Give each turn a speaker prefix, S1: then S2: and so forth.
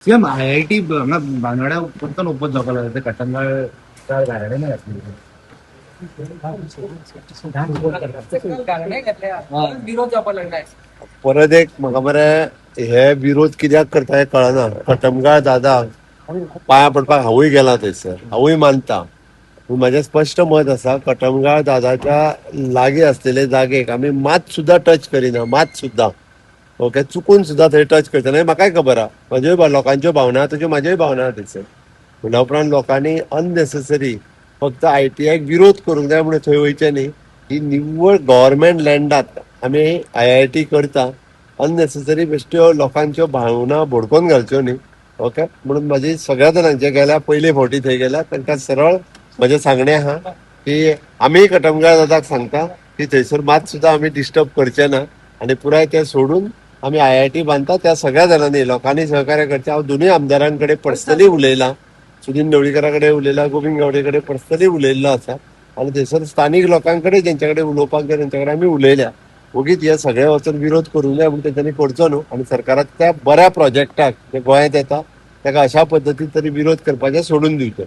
S1: Same IIT हांगा बांगड्या परतून ओपन जावपाक लागले कटंगळ गायडे नाही घातली.
S2: परत एक म्हाका मरे हे विरोध कित्याक करता हे कळना. कटमगाळ दादा पाया पडपाक हांवूय गेला थंयसर, हांवूय मानता. पूण म्हजें स्पश्ट मत आसा, कटमगाळ दादाच्या लागीं आसलेले जागेक आमी मात सुद्दां टच करिना, मात सुद्दां. ओके, चुकून सुद्दां थंय टच करतना हें म्हाकाय खबर आहा. म्हाज्योय लोकांच्यो भावना तश्यो म्हाज्योय भावना आहा थंयसर. म्हणल्या उपरांत लोकांनी अननेसेसरी फक्त ITIक विरोध करूंक जाय म्हणून थंय वयचें न्ही. ही निव्वळ गव्हर्मेंट लँडात आमी IIT करता, अननेसेसरी बेश्ट्यो लोकांच्यो भावना भडकोवन घालच्यो न्ही. ओके, म्हणून म्हाजी सगळ्या जाणांचे गेल्या पयले फावटी थंय गेल्या तांकां सरळ म्हजें सांगणें आहा की आमी कटमगाळ दादाक सांगता की थंयसर मात सुद्दां आमी डिस्टर्ब करचे ना आनी पुराय तें सोडून आमी IIT बांदता. त्या सगळ्या जाणांनी लोकांनी सहकार्य करचें. हांव दोनूय आमदारां कडेन पर्सनली उलयलां, सुदीन ढवळीकरा कडेन उलयलां, गोविंद गावडे कडेन पर्सनली उलयल्लो आसा. आनी थंयसर स्थानीक लोकांकडे जेंच्या कडेन उलोवपाक जाय तेंच्या कडेन आमी उलयल्या. ओगीच हे सगळे वचून विरोध करूंक जाय म्हणून तेंच्यांनी करचो न्हू. आनी सरकाराक त्या बऱ्या प्रोजेक्टाक जे गोंयांत येता ताका अशा पद्दतीन तरी विरोध करपाचें सोडून दिवचें.